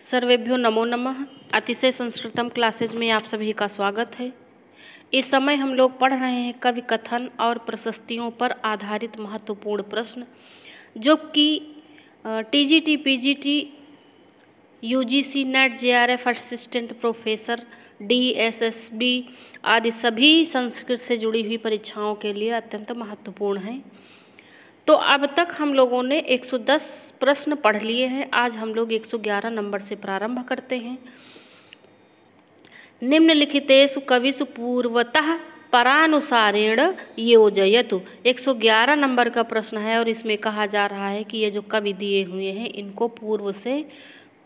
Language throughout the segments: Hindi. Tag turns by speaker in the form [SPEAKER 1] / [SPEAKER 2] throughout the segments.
[SPEAKER 1] सर्वेभ्यो नमो नमः। अतिशय संस्कृतम क्लासेज में आप सभी का स्वागत है। इस समय हम लोग पढ़ रहे हैं कवि कथन और प्रशस्तियों पर आधारित महत्वपूर्ण प्रश्न, जो कि TGT, PGT, UGC, net, JRF, assistant professor, DSSB आदि सभी संस्कृत से जुड़ी हुई परीक्षाओं के लिए अत्यंत महत्वपूर्ण हैं। तो अब तक हम लोगों ने 110 प्रश्न पढ़ लिए हैं। आज हम लोग 111 नंबर से प्रारंभ करते हैं। निम्नलिखितेषु कविषु पूर्वतः परानुसारेण योजयतु। 111 नंबर का प्रश्न है और इसमें कहा जा रहा है कि ये जो कवि दिए हुए हैं इनको पूर्व से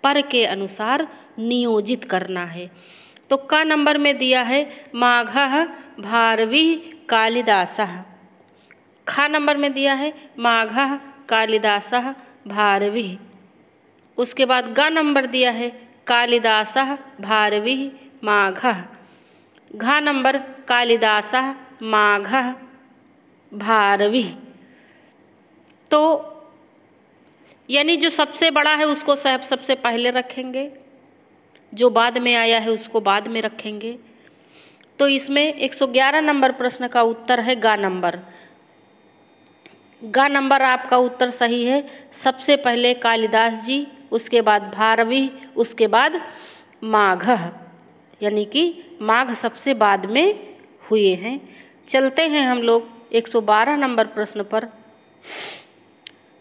[SPEAKER 1] पर के अनुसार नियोजित करना है। तो का नंबर में दिया है माघः भारवी कालिदासः। खा नंबर में दिया है माघः कालिदासः भारवी। उसके बाद ग नंबर दिया है कालिदासः भारवी माघः। घा नंबर कालिदासः माघः भारवी। तो यानी जो सबसे बड़ा है उसको सबसे पहले रखेंगे, जो बाद में आया है उसको बाद में रखेंगे। तो इसमें 111 नंबर प्रश्न का उत्तर है गा नंबर। गा नंबर आपका उत्तर सही है। सबसे पहले कालिदास जी, उसके बाद भारवी, उसके बाद माघः, यानी कि माघ सबसे बाद में हुए हैं। चलते हैं हम लोग 112 नंबर प्रश्न पर।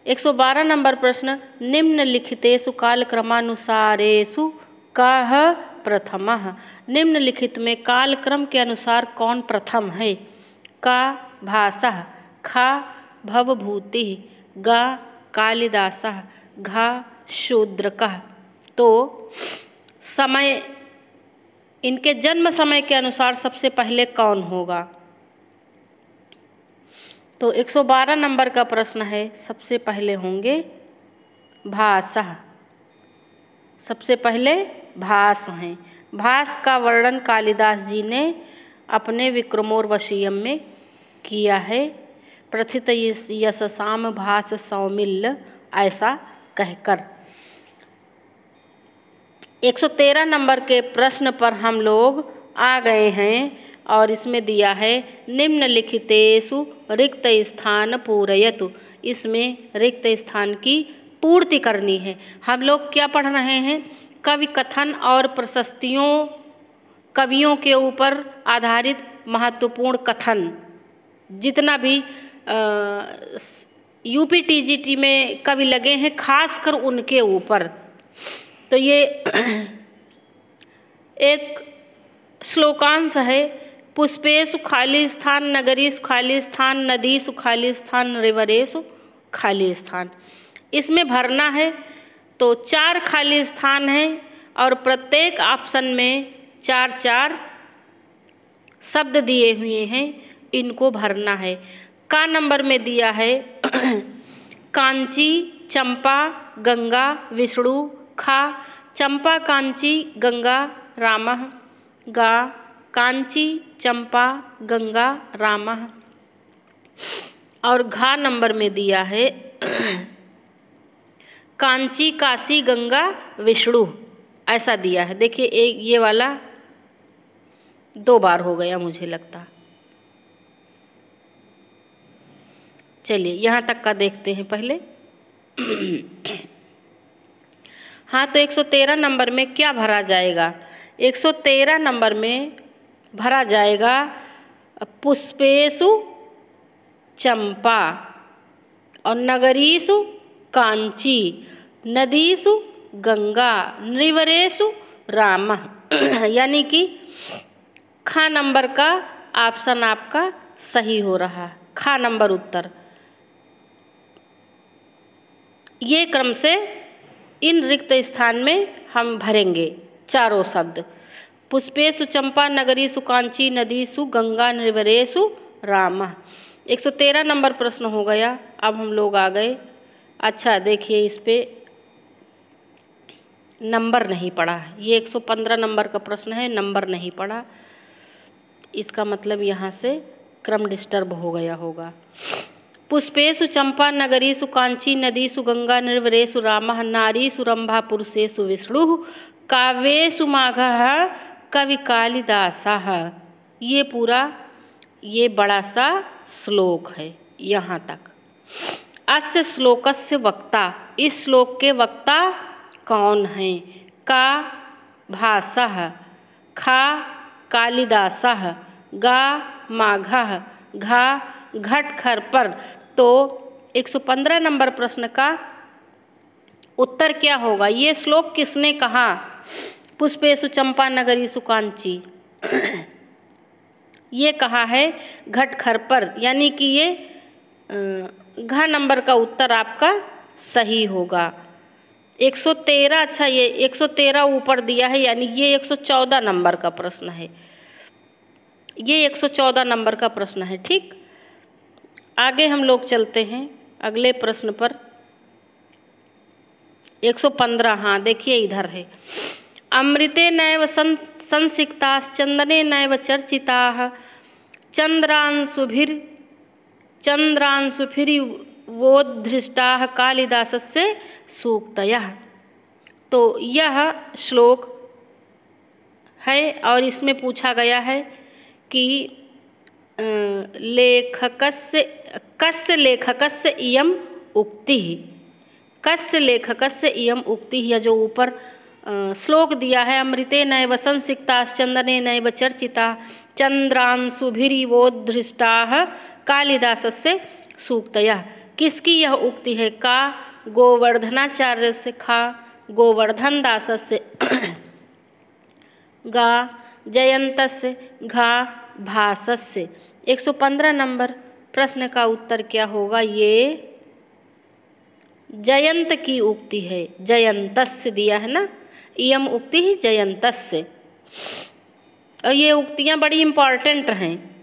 [SPEAKER 1] 112 नंबर प्रश्न, निम्नलिखितेषु कालक्रमानुसारेषु कः प्रथमः। निम्नलिखित में कालक्रम के अनुसार कौन प्रथम है। का भासः, खा भवभूतिः, गा कालिदासः, घा शूद्रकः। तो समय, इनके जन्म समय के अनुसार सबसे पहले कौन होगा। तो 112 नंबर का प्रश्न है, सबसे पहले होंगे भासः। सबसे पहले भास हैं। भास का वर्णन कालिदास जी ने अपने विक्रमोर्वशीयम में किया है। प्रथित यशसाम भास सौमिल्य, ऐसा कहकर। 113 नंबर के प्रश्न पर हम लोग आ गए हैं और इसमें दिया है निम्नलिखितेषु रिक्त स्थान पूरयतु। इसमें रिक्त स्थान की पूर्ति करनी है। हम लोग क्या पढ़ रहे हैं, कवि कथन और प्रशस्तियों, कवियों के ऊपर आधारित महत्वपूर्ण कथन। जितना भी यूपी टीजीटी में कवि लगे हैं खासकर उनके ऊपर। तो ये एक श्लोकांश है, पुष्पेषु खाली स्थान, नगरीषु खाली स्थान, नदीषु खाली स्थान, रिवरेषु खाली स्थान। इसमें भरना है। तो 4 खाली स्थान हैं और प्रत्येक ऑप्शन में 4-4 शब्द दिए हुए हैं, इनको भरना है। का नंबर में दिया है कांची, चंपा, गंगा, विष्णु। खा चंपा, कांची, गंगा, रामः। गा कांची, चंपा, गंगा, रामः। और घा नंबर में दिया है कांची, काशी, गंगा, विष्णु, ऐसा दिया है। देखिए एक ये वाला 2 बार हो गया मुझे लगता। चलिए यहाँ तक का देखते हैं पहले। हाँ, तो 113 नंबर में क्या भरा जाएगा। 113 नंबर में भरा जाएगा पुष्पेषु चंपा और नगरीषु कांची, नदीषु गंगा, नृवरेषु रामः। यानी कि खा नंबर का ऑप्शन आपका सही हो रहा। खा नंबर उत्तर। ये क्रम से इन रिक्त स्थान में हम भरेंगे चारों शब्द। पुष्पेषु चंपा, नगरीषु कांची, नदीषु गंगा, नृवरेषु रामः। 113 नंबर प्रश्न हो गया। अब हम लोग आ गए। अच्छा देखिए, इस पे नंबर नहीं पड़ा। ये 115 नंबर का प्रश्न है, नंबर नहीं पड़ा। इसका मतलब यहाँ से क्रम डिस्टर्ब हो गया होगा। पुष्पेषु चंपा नगरीषु कांची नदीषु गंगा निर्वरेषु रामः नारीषु रंभा पुरुषेषु विष्णुः काव्येषु माघः कवि कालिदासः। ये पूरा ये बड़ा सा श्लोक है यहाँ तक। अस्य श्लोकस्य वक्ता, इस श्लोक के वक्ता कौन हैं? का भासः, खा कालिदासः, गा माघः, घा घटखरपर। तो 115 नंबर प्रश्न का उत्तर क्या होगा? ये श्लोक किसने कहा? पुष्पेषु चंपा नगरीषु कांची ये कहा है घटखरपर, यानी कि ये घ नंबर का उत्तर आपका सही होगा। 113, अच्छा ये 113 ऊपर दिया है, यानी ये 114 नंबर का प्रश्न है। ये 114 नंबर का प्रश्न है। ठीक, आगे हम लोग चलते हैं अगले प्रश्न पर। 115, हाँ देखिए इधर है। अमृते नैव संसिक्ताश्चंदने नैव चर्चिताः चंद्रांशुभिर्वोद्धृष्टाः कालिदासस्य सूक्तयः। तो यह श्लोक है और इसमें पूछा गया है कि कस्य लेखकस्य इयम् उक्तिः, कस्य लेखकस्य इयम् उक्तिः। यह जो ऊपर श्लोक दिया है, अमृते नैव संसिक्ताश्चंदने नैव चर्चिताः चंद्रांशुभिरिवोद्धृष्टाः कालिदासस्य सूक्तयः। किसकी यह उक्ति है? का गोवर्धनाचार्य से, खा गोवर्धन दासस्य, गा जयंतस्य, घा भासस्य। 115 नंबर प्रश्न का उत्तर क्या होगा? ये जयंत की उक्ति है, जयंतस्य दिया है ना, इयम उक्ति ही जयंतस्य। और ये उक्तियां बड़ी इम्पॉर्टेंट हैं।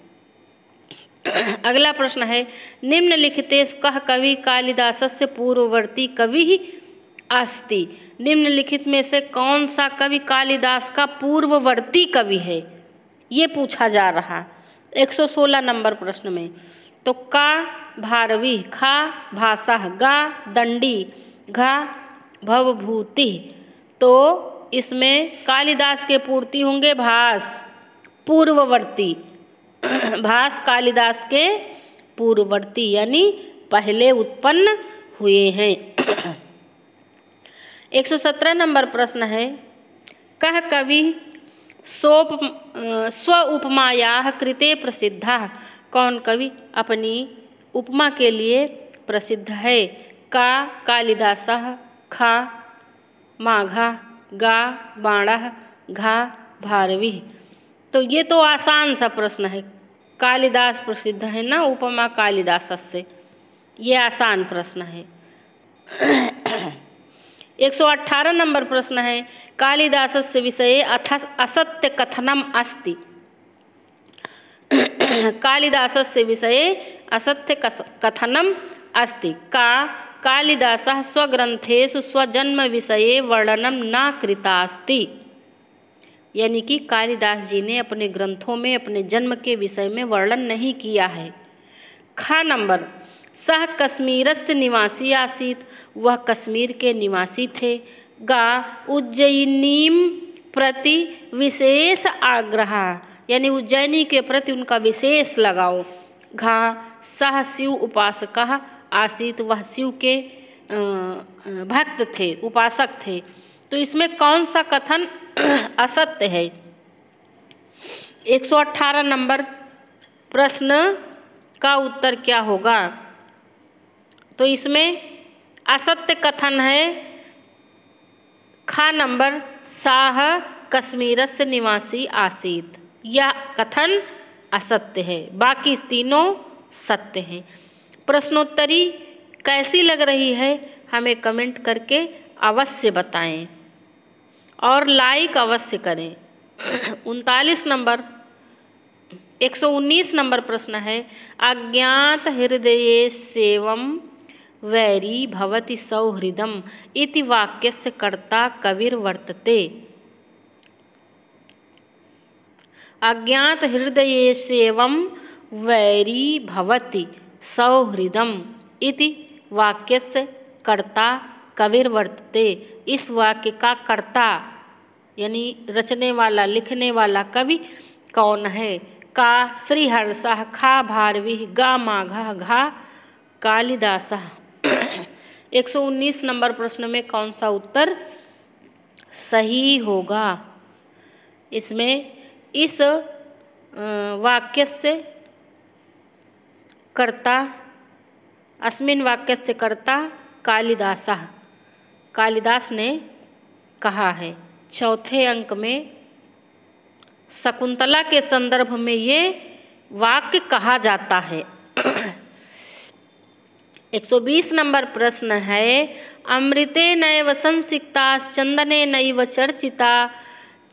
[SPEAKER 1] अगला प्रश्न है, निम्नलिखितेषु कः कवि कालिदासस्य पूर्ववर्ती कवि ही अस्ति। निम्नलिखित में से कौन सा कवि कालिदास का पूर्ववर्ती कवि है, ये पूछा जा रहा 116 नंबर प्रश्न में। तो का भारवी, खा भाषा, गा दंडी, घा भवभूति। तो इसमें कालिदास के पूर्ति होंगे भास, पूर्ववर्ती। भास कालिदास के पूर्ववर्ती यानी पहले उत्पन्न हुए हैं। 117 नंबर प्रश्न है, कह कवि स्व उपमायाः कृते प्रसिद्धः। कौन कवि अपनी उपमा के लिए प्रसिद्ध है? का कालिदासः, खा माघा, गा बाणः, घा भारवी। तो ये तो आसान सा प्रश्न है, कालिदास प्रसिद्ध है ना उपमा कालिदासस्य, ये आसान प्रश्न है। 118 नंबर प्रश्न है, कालिदासस्य विषये असत्य कथनम अस्ति। कालिदासस्य विषये असत्य कथनम अस्ति। का कालिदासः स्वग्रंथेषु स्वजन्म विषये वर्णनम न कृतास्ति। यानी कि कालिदास जी ने अपने ग्रंथों में अपने जन्म के विषय में वर्णन नहीं किया है। खा नंबर, सह कश्मीरस्य निवासी आसीत, वह कश्मीर के निवासी थे। गा उज्जयिनीम प्रति विशेष आग्रह, यानी उज्जैनी के प्रति उनका विशेष लगाव। घा सह शिव उपासकः आसीत, वह शिव के भक्त थे, उपासक थे। तो इसमें कौन सा कथन असत्य है? 118 नंबर प्रश्न का उत्तर क्या होगा? तो इसमें असत्य कथन है खा नंबर, साह कश्मीरस्य निवासी आसीत। यह कथन असत्य है, बाकी तीनों सत्य हैं। प्रश्नोत्तरी कैसी लग रही है हमें कमेंट करके अवश्य बताएं और लाइक अवश्य करें। 39 नंबर 119 नंबर प्रश्न है, अज्ञात हृदयेस्येवं वैरी भवति सौहृदम इति वाक्यस्य कर्ता कविर्वर्तते। अज्ञात हृदयेस्येवं वैरी भवति सौहृदम इति वाक्यस्य कर्ता कविर्वर्तते। इस वाक्य का कर्ता यानी रचने वाला, लिखने वाला कवि कौन है? का श्रीहर्षः, खा भारवी, गा माघः, घा कालिदासः। 119 नंबर प्रश्न में कौन सा उत्तर सही होगा? इसमें इस वाक्यस्य कर्ता, अस्मिन् वाक्यस्य कर्ता कालिदासः, कालिदास ने कहा है। चौथे अंक में शकुंतला के संदर्भ में ये वाक्य कहा जाता है। 120 नंबर प्रश्न है, अमृते नैव संसिक्ताश्चंदने नैव चर्चिता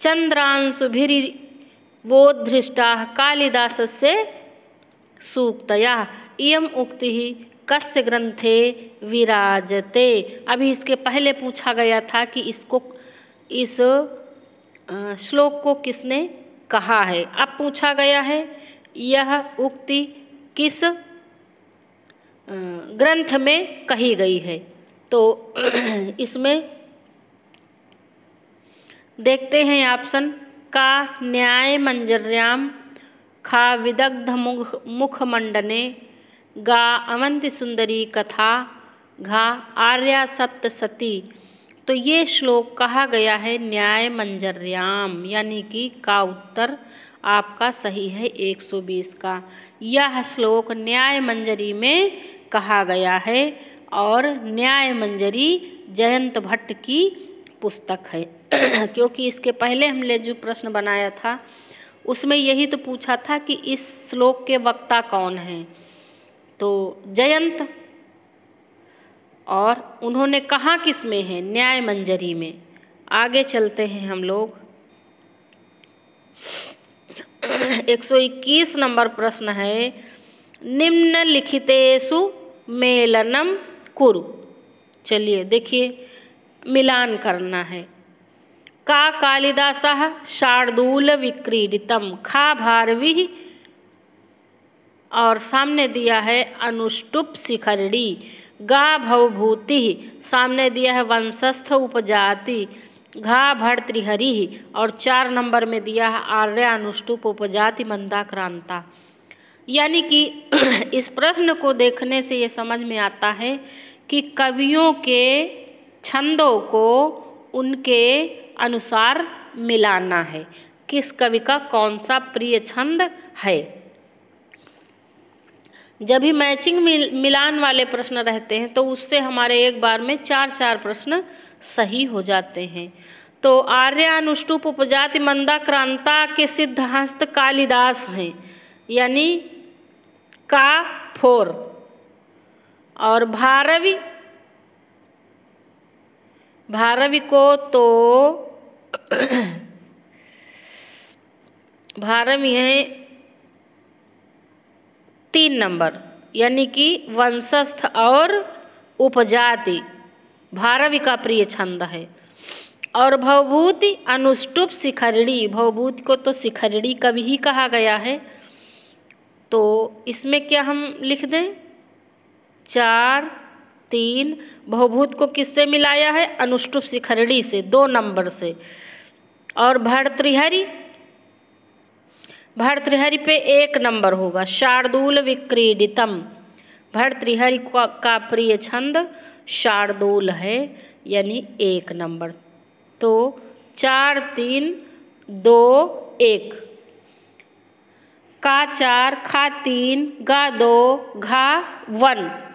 [SPEAKER 1] चंद्रांशुभिर्वोद्धृष्टाः कालिदासस्य सूक्तया इयम् उक्तिः कस्य ग्रंथे विराजते। अभी इसके पहले पूछा गया था कि इसको, इस श्लोक को किसने कहा है। अब पूछा गया है यह उक्ति किस ग्रंथ में कही गई है। तो इसमें देखते हैं ऑप्शन का न्याय मंजर्याम, खा विदग्ध मुखमंडने, गा अवंति सुंदरी कथा, घा आर्या सप्तसती। तो ये श्लोक कहा गया है न्याय मंजर्याम, यानी कि का उत्तर आपका सही है 120 का। यह श्लोक न्याय मंजरी में कहा गया है और न्याय मंजरी जयंत भट्ट की पुस्तक है। क्योंकि इसके पहले हमने जो प्रश्न बनाया था उसमें यही तो पूछा था कि इस श्लोक के वक्ता कौन हैं, तो जयंत, और उन्होंने कहा किस में है? न्याय मंजरी में। आगे चलते हैं हम लोग। 121 नंबर प्रश्न है, निम्नलिखितेषु मेलनम कुरु। चलिए देखिए, मिलान करना है। का कालिदासः शार्दूल विक्रीडितम, खा भारवी, और सामने दिया है अनुष्टुप शिखरड़ी, गा भवभूति, सामने दिया है वंशस्थ उपजाति, घा भर्तृहरि, और 4 नंबर में दिया है आर्य अनुष्टुप उपजाति मंदाक्रांता। यानी कि इस प्रश्न को देखने से ये समझ में आता है कि कवियों के छंदों को उनके अनुसार मिलाना है, किस कवि का कौन सा प्रिय छंद है। जब भी मैचिंग मिलान वाले प्रश्न रहते हैं तो उससे हमारे एक बार में 4-4 प्रश्न सही हो जाते हैं। तो आर्य अनुष्टुप उपजाति मंदाक्रांता के सिद्धहस्त कालिदास हैं, यानी का 4, और भारवी को तो भारवी है 3 नंबर, यानी कि वंशस्थ और उपजाति भारवी का प्रिय छंद है। और भवभूति अनुष्टुप शिखरड़ी, भवभूति को तो शिखरड़ी कवि ही कहा गया है। तो इसमें क्या हम लिख दें? 4, 3, भवभूत को किससे मिलाया है? अनुष्टुप शिखरड़ी से, 2 नंबर से। और भर्तृहरि पे 1 नंबर होगा, शार्दूल विक्रीडितम, भर्तृहरि का प्रिय छंद शार्दूल है, यानी 1 नंबर। तो 4, 3, 2, 1, का 4, खा 3, गा 2, घा 1,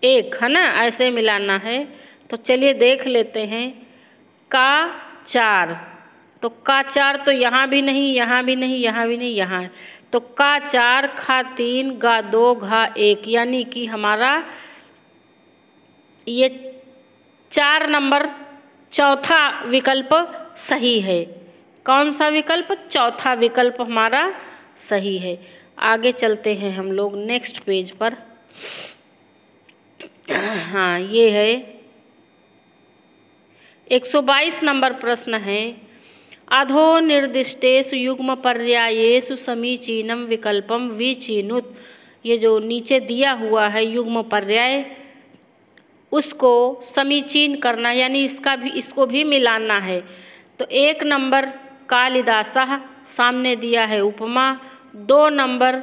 [SPEAKER 1] 1 है ना, ऐसे मिलाना है। तो चलिए देख लेते हैं। का 4, तो का 4 तो यहाँ भी नहीं, यहाँ भी नहीं, यहाँ भी नहीं, यहाँ है। तो का 4, खा 3, गा 2, घा 1, यानी कि हमारा ये 4 नंबर चौथा विकल्प सही है। कौन सा विकल्प? चौथा विकल्प हमारा सही है। आगे चलते हैं हम लोग नेक्स्ट पेज पर। हाँ, ये है 122 नंबर प्रश्न है, अधो निर्दिष्टेषु युग्म पर्यायेषु समीचीनं विकल्पम विचिनुत। ये जो नीचे दिया हुआ है युग्म पर्याय उसको समीचीन करना, यानी इसको भी मिलाना है। तो 1 नंबर कालिदासः, सामने दिया है उपमा। 2 नंबर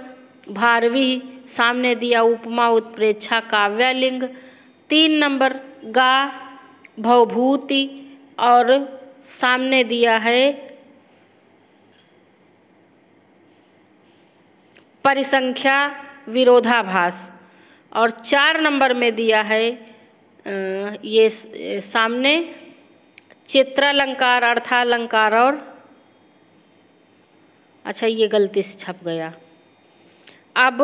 [SPEAKER 1] भारवी, सामने दिया उपमा उत्प्रेक्षा काव्यलिंग। 3 नंबर गा भवभूति और सामने दिया है परिसंख्या विरोधाभास। और 4 नंबर में दिया है ये सामने चित्रालंकार, अर्थालंकार और अच्छा ये गलती से छप गया। अब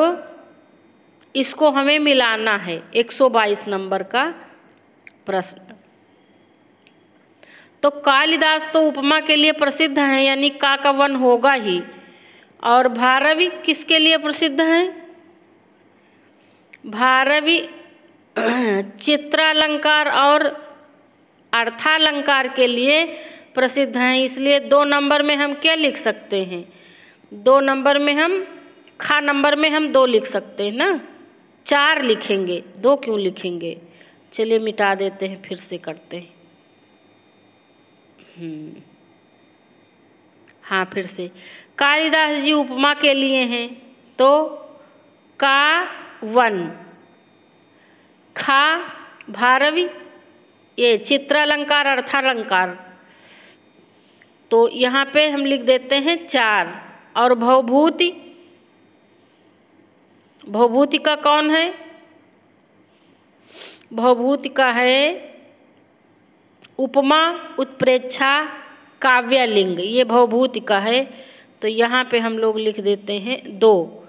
[SPEAKER 1] इसको हमें मिलाना है 122 नंबर का प्रश्न। तो कालिदास तो उपमा के लिए प्रसिद्ध हैं, यानी का वन होगा ही। और भारवी किसके लिए प्रसिद्ध हैं? भारवी चित्रालंकार और अर्थालंकार के लिए प्रसिद्ध हैं। इसलिए 2 नंबर में हम क्या लिख सकते हैं? 2 नंबर में हम खा नंबर में हम 2 लिख सकते हैं ना, 4 लिखेंगे, 2 क्यों लिखेंगे? चलिए मिटा देते हैं, फिर से करते हैं। हाँ, फिर से कालिदास जी उपमा के लिए हैं तो का वन, खा भारवी, ये चित्रालंकार अर्थालंकार, तो यहाँ पे हम लिख देते हैं 4। और भवभूति, भवभूति का कौन है? भवभूति का है उपमा उत्प्रेक्षा काव्यलिंग, ये भवभूति का है। तो यहाँ पे हम लोग लिख देते हैं 2।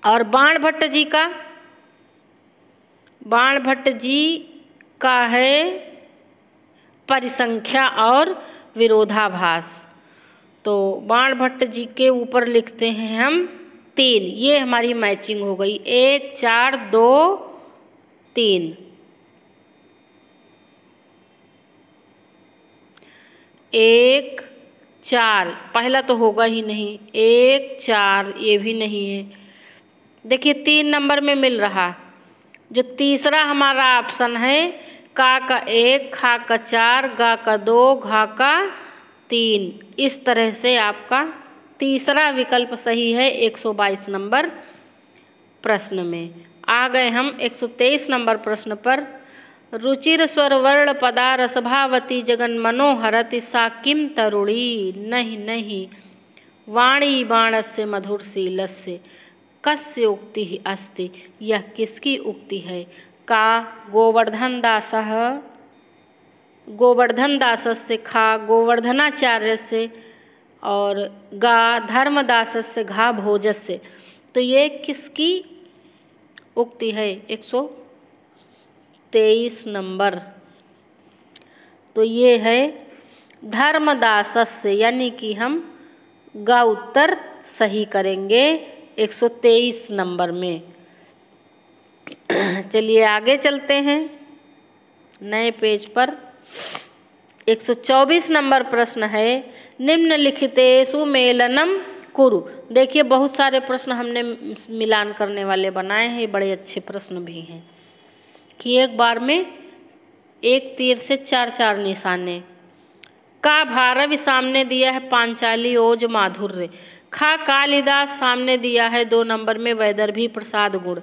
[SPEAKER 1] और बाणभट्ट जी का, बाणभट्ट जी का है परिसंख्या और विरोधाभास। तो बाणभट्ट जी के ऊपर लिखते हैं हम 3। ये हमारी मैचिंग हो गई, 1 4 2 3। 1 4 पहला तो होगा ही नहीं, 1 4 ये भी नहीं है। देखिए 3 नंबर में मिल रहा। जो तीसरा हमारा ऑप्शन है का 1, खा का 4, गा का 2, घा का 3, इस तरह से आपका तीसरा विकल्प सही है 122 नंबर प्रश्न में। आ गए हम 123 नंबर प्रश्न पर। रुचिर स्वरवर्ण पदा रसभावती जगन मनोहरति सा किम तरुणी नहीं नहीं वाणी बाणस्य मधुरशीलस्य कस्य उक्ति अस्ति, यह किसकी उक्ति है? का गोवर्धन दासः, गोवर्धन दासस्य, खा गोवर्धनाचार्य से, और गा धर्मदासस्य, घा भोजस्य। तो ये किसकी उक्ति है? 123 नंबर। तो ये है धर्मदासस्य, यानी कि हम गा उत्तर सही करेंगे 123 नंबर में। चलिए आगे चलते हैं नए पेज पर। 124 नंबर प्रश्न है निम्नलिखितेषु मेलनम कुरु। देखिए बहुत सारे प्रश्न हमने मिलान करने वाले बनाए हैं, बड़े अच्छे प्रश्न भी हैं कि एक बार में एक तीर से 4-4 निशाने। का भारवी सामने दिया है पांचाली ओज माधुर्य। खा कालिदास सामने दिया है 2 नंबर में वैदर्भी प्रसाद गुण।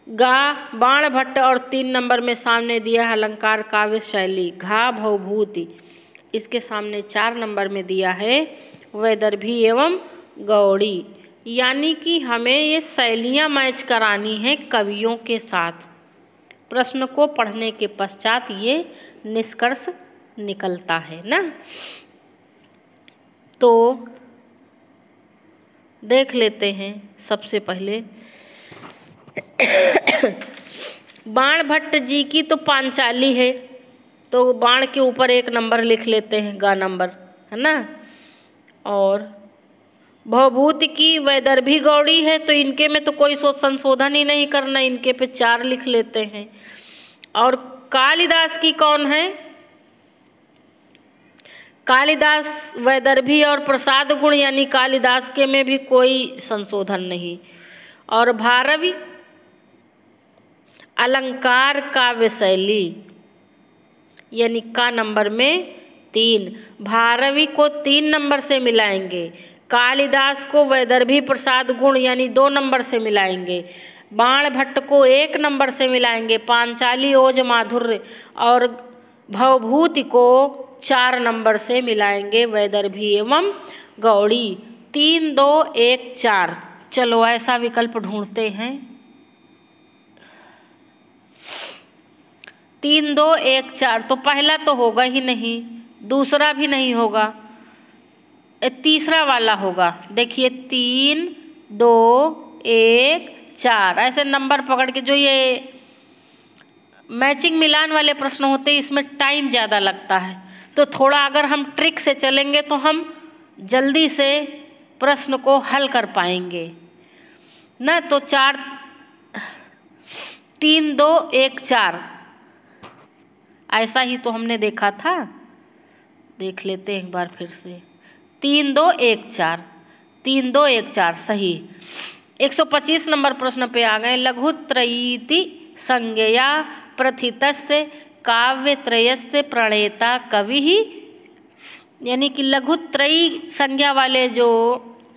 [SPEAKER 1] गा बाणभट्ट और 3 नंबर में सामने दिया है अलंकार काव्य शैली। घा भवभूति, इसके सामने 4 नंबर में दिया है वैदर्भी एवं गौड़ी। यानी कि हमें ये शैलियाँ मैच करानी हैं कवियों के साथ। प्रश्न को पढ़ने के पश्चात ये निष्कर्ष निकलता है ना। तो देख लेते हैं सबसे पहले बाणभट्ट जी की तो पांचाली है, तो बाण के ऊपर 1 नंबर लिख लेते हैं, गा नंबर है ना। और भवभूति की वैदर्भी गौड़ी है, तो इनके में तो कोई संशोधन ही नहीं करना, इनके पे 4 लिख लेते हैं। और कालिदास की कौन है? कालिदास वैदर्भी और प्रसाद गुण, यानी कालिदास के में भी कोई संशोधन नहीं। और भारवी अलंकार काव्य शैली यानी का नंबर में 3। भारवी को 3 नंबर से मिलाएंगे। कालिदास को वैदर्भी प्रसाद गुण यानी 2 नंबर से मिलाएंगे। बाण भट्ट को 1 नंबर से मिलाएंगे। पांचाली ओज माधुर्य और भवभूति को 4 नंबर से मिलाएंगे। वैदर्भी एवं गौड़ी 3 2 1 4। चलो ऐसा विकल्प ढूंढते हैं। 3 2 1 4 तो पहला तो होगा ही नहीं, दूसरा भी नहीं होगा, तीसरा वाला होगा। देखिए 3 2 1 4 ऐसे नंबर पकड़ के, जो ये मैचिंग मिलान वाले प्रश्न होते हैं इसमें टाइम ज़्यादा लगता है, तो थोड़ा अगर हम ट्रिक से चलेंगे तो हम जल्दी से प्रश्न को हल कर पाएंगे ना। तो 3 2 1 4 ऐसा ही तो हमने देखा था, देख लेते हैं एक बार फिर से। 3 2 1 4 3 2 1 4 सही। 125 नंबर प्रश्न पे आ गए। लघुत्रयीति संज्ञया प्रथितस्य काव्यत्रयस्य प्रणेता कवि ही, यानी कि लघुत्रयी संज्ञा वाले जो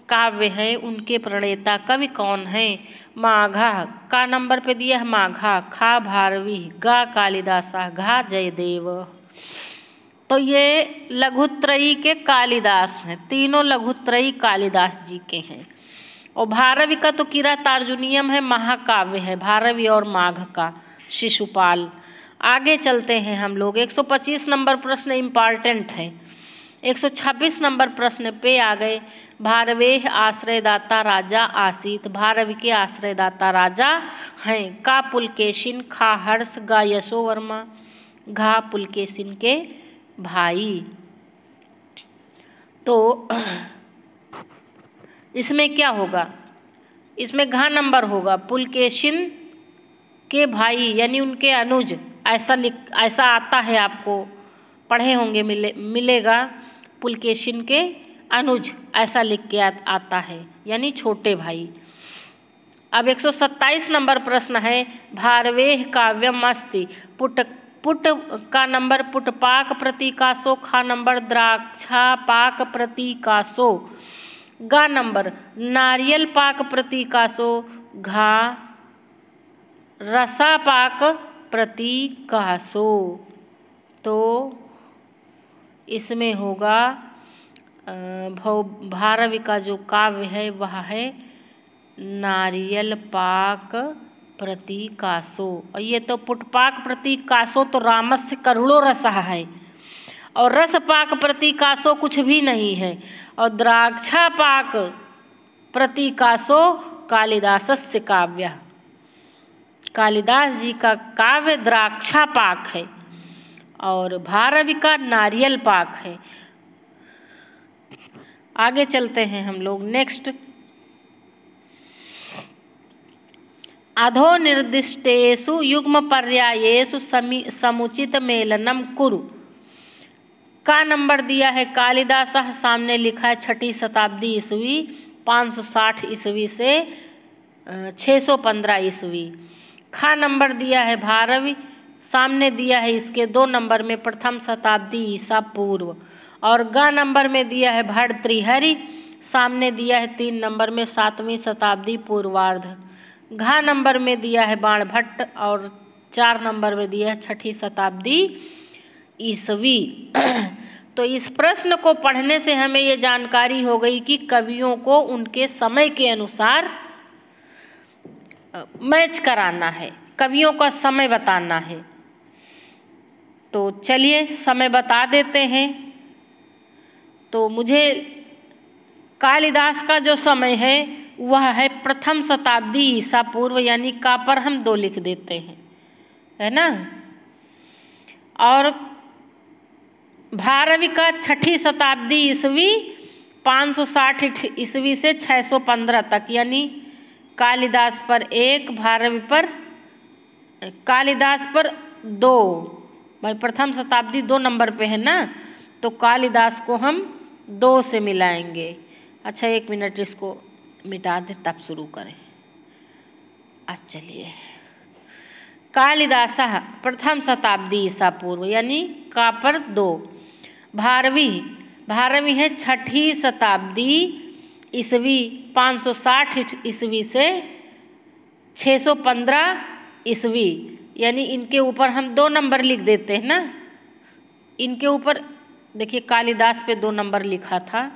[SPEAKER 1] काव्य हैं उनके प्रणेता कवि कौन हैं? माघा का नंबर पे दिया है माघा, खा भारवी, गा कालिदासा, घा जयदेव। तो ये लघुत्रयी के कालिदास हैं, तीनों लघुत्रयी कालिदास जी के हैं। और भारवी का तो किरातार्जुनीयम है, महाकाव्य है भारवी और माघ का शिशुपाल। आगे चलते हैं हम लोग। 125 नंबर प्रश्न इम्पॉर्टेंट है। 126 नंबर प्रश्न पे आ गए। भारवेह आश्रयदाता राजा आसीत। भारवी के आश्रयदाता राजा हैं का पुलकेशिन, खा हर्ष, गा यशोवर्मा, घा पुलकेशिन के भाई। तो इसमें क्या होगा? इसमें घा नंबर होगा। पुलकेशिन के भाई यानी उनके अनुज, ऐसा आता है, आपको पढ़े होंगे, मिलेगा। पुलकेशिन के अनुज ऐसा लिख के आता है, यानी छोटे भाई। अब 127 नंबर प्रश्न है। भारवेह काव्यम अस्ति। पुट का नंबर पुटपाक प्रतीकासो, खा नंबर द्राक्षा पाक प्रतीकासो, गा नंबर नारियल पाक प्रतीकासो, घा रसा पाक प्रतीकासो। तो इसमें होगा भारवी का जो काव्य है वह है नारियल पाक प्रतीकासो। और ये तो पुटपाक प्रतीकासो तो रामस्य करुणो रसः है, और रसपाक प्रतीकासो कुछ भी नहीं है। और द्राक्षा पाक प्रतीकासो कालिदासस्य काव्य, कालिदास जी का काव्य द्राक्षा पाक है, और भारवी का नारियल पाक है। आगे चलते हैं हम लोग। नेक्स्ट, अधो निर्दिष्टेषु युग्म पर्यायेषु समुचित मेलनम कुरु का नंबर दिया है कालिदास, सामने लिखा है 6ठी शताब्दी ईस्वी, 560 ईस्वी से 615 ईस्वी। खा नंबर दिया है भारवी, सामने दिया है इसके 2 नंबर में प्रथम शताब्दी ईसा पूर्व। और गा नंबर में दिया है भर्तृहरि, सामने दिया है 3 नंबर में 7वीं शताब्दी पूर्वार्ध। घा नंबर में दिया है बाण भट्ट, और 4 नंबर में दिया है 6ठी शताब्दी ईस्वी। तो इस प्रश्न को पढ़ने से हमें ये जानकारी हो गई कि कवियों को उनके समय के अनुसार मैच कराना है, कवियों का समय बताना है। तो चलिए समय बता देते हैं। तो मुझे कालिदास का जो समय है वह है प्रथम शताब्दी ईसा पूर्व, यानी का पर हम 2 लिख देते हैं, है ना। और भारवी का 6ठी शताब्दी ईस्वी 560 ईस्वी से 615 तक, यानी कालिदास पर 1, भारवी पर, कालिदास पर 2। भाई प्रथम शताब्दी 2 नंबर पे है ना, तो कालिदास को हम 2 से मिलाएंगे। अच्छा 1 मिनट इसको मिटा दें तब शुरू करें। अब चलिए, कालिदासः प्रथम शताब्दी ईसा पूर्व यानी का पर 2। भारवी है छठी शताब्दी ईस्वी 560 ईस्वी से 615 ईस्वी, यानी इनके ऊपर हम 2 नंबर लिख देते हैं ना। इनके ऊपर देखिए कालिदास पे 2 नंबर लिखा था,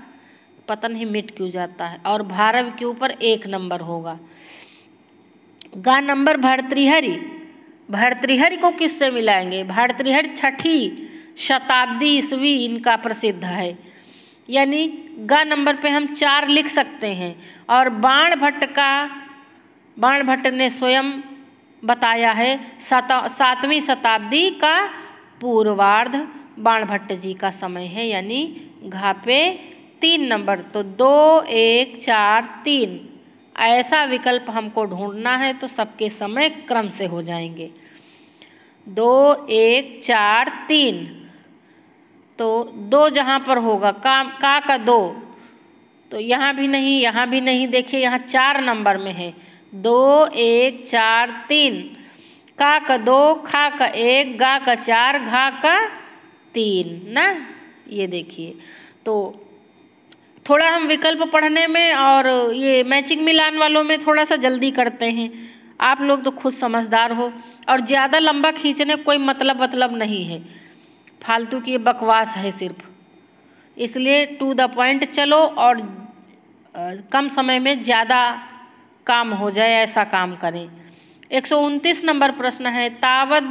[SPEAKER 1] पता नहीं मिट क्यों जाता है, और भारवी के ऊपर 1 नंबर होगा। गा नंबर भर्तृहरि को किससे मिलाएंगे? भर्तृहरि छठी शताब्दी ईस्वी इनका प्रसिद्ध है, यानी गा नंबर पे हम 4 लिख सकते हैं। और बाणभट्ट ने स्वयं बताया है 7वीं शताब्दी का पूर्वार्ध बाणभट्ट जी का समय है, यानी घा पे 3 नंबर। तो 2 1 4 3 ऐसा विकल्प हमको ढूंढना है, तो सबके समय क्रम से हो जाएंगे। 2 1 4 3, तो 2 जहाँ पर होगा का 2, तो यहाँ भी नहीं, यहाँ भी नहीं। देखिए यहाँ 4 नंबर में है, 2 1 4 3, का 2, खा का 1, गा का 4, घा का 3 ना। ये देखिए, तो थोड़ा हम विकल्प पढ़ने में और ये मैचिंग मिलान वालों में थोड़ा सा जल्दी करते हैं। आप लोग तो खुद समझदार हो, और ज़्यादा लंबा खींचने कोई मतलब नहीं है, फालतू की बकवास है सिर्फ, इसलिए टू द पॉइंट चलो और कम समय में ज़्यादा काम हो जाए ऐसा काम करें। 129 नंबर प्रश्न है, तावत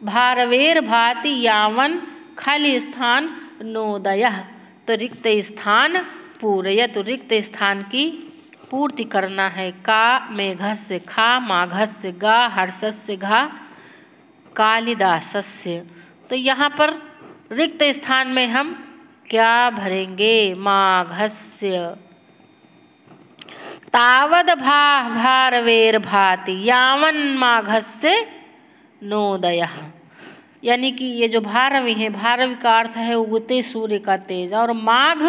[SPEAKER 1] भारवेर भाति यावन खाली स्थान नोदयः। तो रिक्त स्थान पूरयत, तो रिक्त स्थान की पूर्ति करना है। का मेघस्य खा, माघस्य गा, हर्षस्य घा, कालिदासस्य। तो यहाँ पर रिक्त स्थान में हम क्या भरेंगे? माघस्य। तावद भारवेर भाति यावन माघस्य नोदयः, यानी कि ये जो भारवी है, भारवी का अर्थ है उगते सूर्य का तेज। और माघ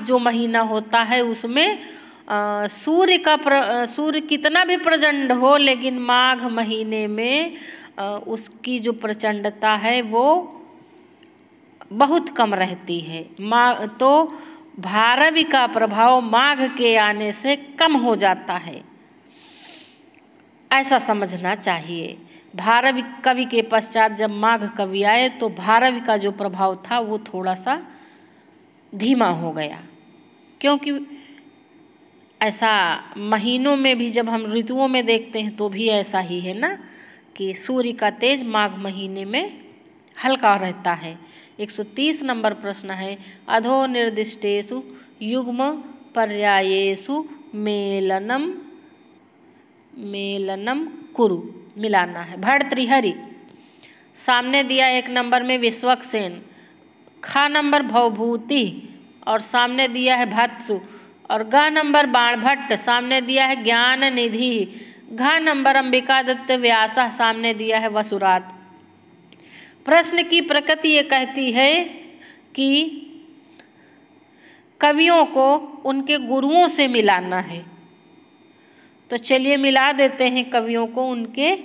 [SPEAKER 1] जो महीना होता है उसमें सूर्य कितना भी प्रचंड हो, लेकिन माघ महीने में उसकी जो प्रचंडता है वो बहुत कम रहती है। तो भारवी का प्रभाव माघ के आने से कम हो जाता है, ऐसा समझना चाहिए। भारवी कवि के पश्चात जब माघ कवि आए तो भारवी का जो प्रभाव था वो थोड़ा सा धीमा हो गया, क्योंकि ऐसा महीनों में भी जब हम ऋतुओं में देखते हैं तो भी ऐसा ही है ना, कि सूर्य का तेज माघ महीने में हल्का रहता है। 130 नंबर प्रश्न है, अधो निर्दिष्टेषु युग्म पर्यायेषु मेलनम कुरु, मिलाना है। भर्तृहरि, सामने दिया 1 नंबर में विश्वक्सेन, खा नंबर भवभूति और सामने दिया है भत्सु, और गा नंबर बाणभट्ट सामने दिया है ज्ञान निधि, घा नंबर अंबिकादत्त व्यासा सामने दिया है वसुरात। प्रश्न की प्रकृति ये कहती है कि कवियों को उनके गुरुओं से मिलाना है, तो चलिए मिला देते हैं कवियों को उनके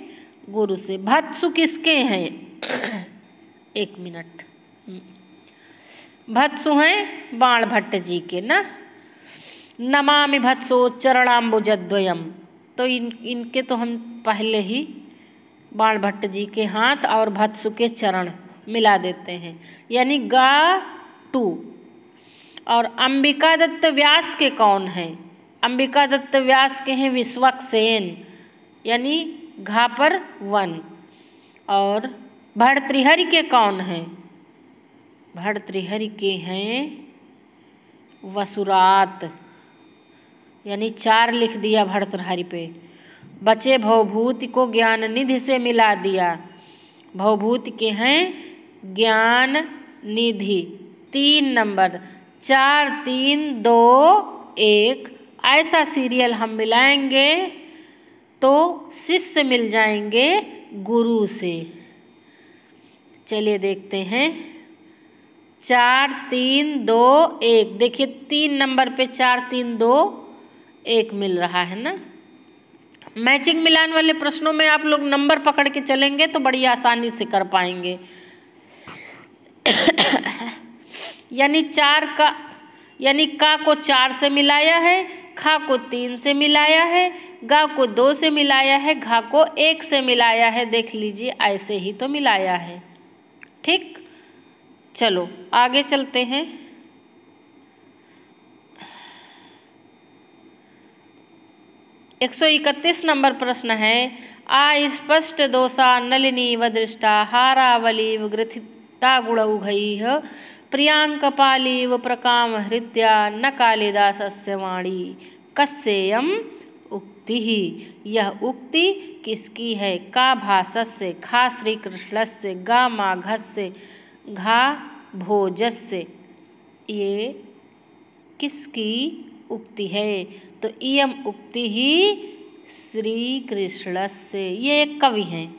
[SPEAKER 1] गुरु से। भत्सु किसके हैं? 1 मिनट, भत्सु हैं बाणभट्ट जी के ना। नमामि भत्सो चरणाम्बुजद्वयम्, तो इनके तो हम पहले ही बाणभट्ट जी के हाथ और भत्सु के चरण मिला देते हैं, यानी गा 2। और अंबिकादत्त व्यास के कौन हैं? अंबिकादत्त व्यास के हैं विश्वक्सेन, यानी घा पर 1। और भर्तृहरि के कौन हैं? भर्तृहरि के हैं वसुरात, यानी 4 लिख दिया भर्तृहरि पे। बचे भवभूति को ज्ञान निधि से मिला दिया, भवभूति के हैं ज्ञान निधि। 3 नंबर, 4 3 2 1, ऐसा सीरियल हम मिलाएंगे तो शिष्य मिल जाएंगे गुरु से। चलिए देखते हैं, 4 3 2 1। देखिए 3 नंबर पे 4 3 2 1 मिल रहा है ना। मैचिंग मिलान वाले प्रश्नों में आप लोग नंबर पकड़ के चलेंगे तो बड़ी आसानी से कर पाएंगे। यानी का को 4 से मिलाया है, खा को 3 से मिलाया है, गा को 2 से मिलाया है, घा को 1 से मिलाया है। देख लीजिए ऐसे ही तो मिलाया है। ठीक, चलो आगे चलते हैं। एक 131 नंबर प्रश्न है। अस्पष्ट दोषा नलिनीव दृष्टा हारावलीव ग्रथिता गुणौघैः प्रियांकपालीव प्रकाम हृद्या न कालिदासस्य वाणी कस्येयम् उक्तिः। यह उक्ति किसकी है? का भासस्य, खा श्री कृष्णस्य, गा माघस्य, घा भोजस्य। ये किसकी उक्ति है? तो इयम उक्ति ही श्री कृष्ण से। ये एक कवि हैं,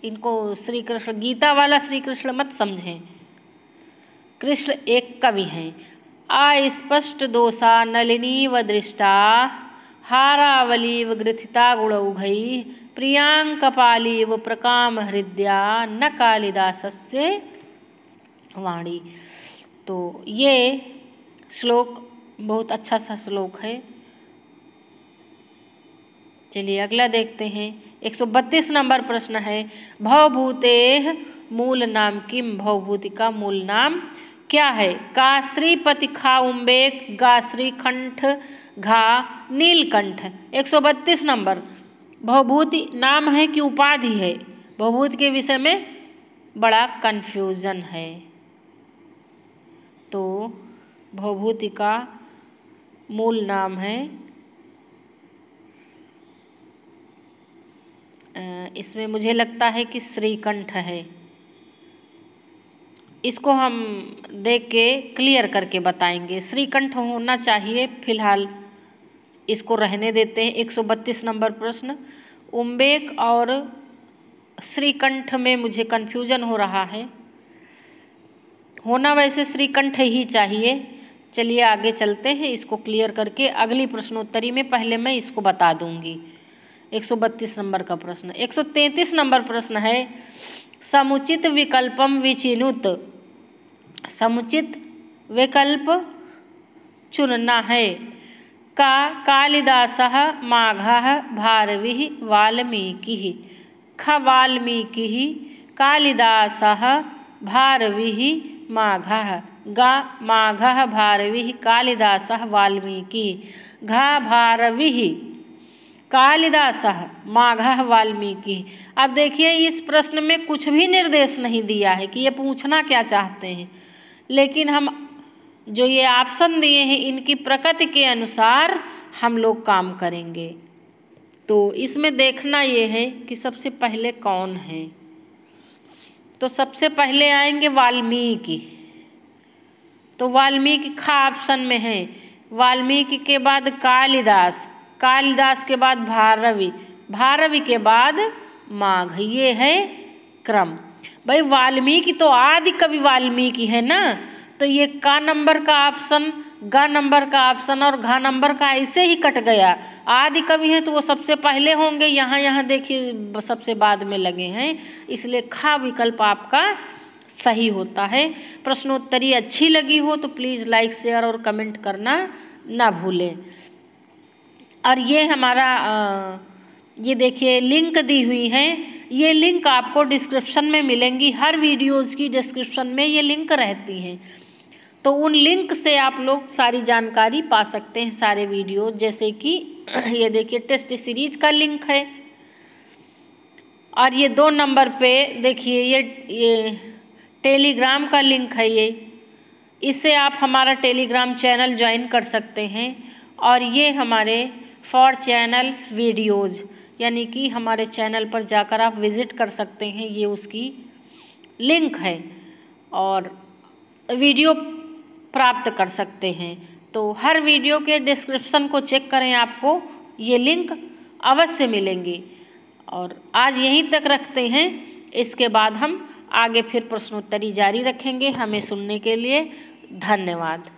[SPEAKER 1] इनको श्री कृष्ण गीता वाला श्री कृष्ण मत समझें, कृष्ण एक कवि हैं। अस्पष्ट दोषा नलिनीव दृष्टा हारावलीव ग्रथिता गुणौघैः प्रियांकपालीव प्रकाम हृद्या न कालिदासस्य वाणी। तो ये श्लोक बहुत अच्छा सा श्लोक है। चलिए अगला देखते हैं। 132 नंबर प्रश्न है। भवभूतेः मूल नाम किम? भवभूति का मूल नाम क्या है? का श्रीपति, खा उम्बेक, गा श्रीकंठ, घा नीलकंठ। 132 नंबर भवभूति नाम है कि उपाधि है? भवभूति के विषय में बड़ा कन्फ्यूजन है। तो भवभूति का मूल नाम है, इसमें मुझे लगता है कि श्रीकंठ है। इसको हम देख के क्लियर करके बताएंगे। श्रीकंठ होना चाहिए, फिलहाल इसको रहने देते हैं। 132 नंबर प्रश्न। उम्बेक और श्रीकंठ में मुझे कन्फ्यूजन हो रहा है। होना वैसे श्रीकंठ ही चाहिए। चलिए आगे चलते हैं, इसको क्लियर करके अगली प्रश्नोत्तरी में पहले मैं इसको बता दूंगी। 132 नंबर का प्रश्न। 133 नंबर प्रश्न है। समुचित विकल्पम विचिनुत। समुचित विकल्प चुनना है। का कालिदासः माघः भारविः वाल्मीकिः। ख वाल्मीकिः कालिदासः भारविः माघः। गा माघः भारविः कालिदासः वाल्मीकिः। घा भारविः कालिदासः माघः वाल्मीकिः। अब देखिए इस प्रश्न में कुछ भी निर्देश नहीं दिया है कि ये पूछना क्या चाहते हैं, लेकिन हम जो ये ऑप्शन दिए हैं इनकी प्रकृति के अनुसार हम लोग काम करेंगे। तो इसमें देखना ये है कि सबसे पहले कौन है। तो सबसे पहले आएंगे वाल्मीकि। तो वाल्मीकि खा ऑप्शन में है। वाल्मीकि के बाद कालिदास, कालिदास के बाद भारवी, भारवी के बाद माघ। ये है क्रम। भाई वाल्मीकि तो आदि कवि वाल्मीकि है ना, तो ये का नंबर का ऑप्शन, गा नंबर का ऑप्शन और घा नंबर का ऐसे ही कट गया। आदि कवि हैं तो वो सबसे पहले होंगे, यहाँ देखिए सबसे बाद में लगे हैं, इसलिए खा विकल्प आपका सही होता है। प्रश्नोत्तरी अच्छी लगी हो तो प्लीज़ लाइक, शेयर और कमेंट करना ना भूलें। और ये हमारा ये देखिए लिंक दी हुई है, ये लिंक आपको डिस्क्रिप्शन में मिलेंगी। हर वीडियोज़ की डिस्क्रिप्शन में ये लिंक रहती हैं, तो उन लिंक से आप लोग सारी जानकारी पा सकते हैं, सारे वीडियो। जैसे कि ये देखिए टेस्ट सीरीज का लिंक है, और ये 2 नंबर पे देखिए ये टेलीग्राम का लिंक है। ये इससे आप हमारा टेलीग्राम चैनल ज्वाइन कर सकते हैं। और ये हमारे फॉर चैनल वीडियोज़, यानी कि हमारे चैनल पर जाकर आप विज़िट कर सकते हैं, ये उसकी लिंक है, और वीडियो प्राप्त कर सकते हैं। तो हर वीडियो के डिस्क्रिप्शन को चेक करें, आपको ये लिंक अवश्य मिलेंगी। और आज यहीं तक रखते हैं, इसके बाद हम आगे फिर प्रश्नोत्तरी जारी रखेंगे। हमें सुनने के लिए धन्यवाद।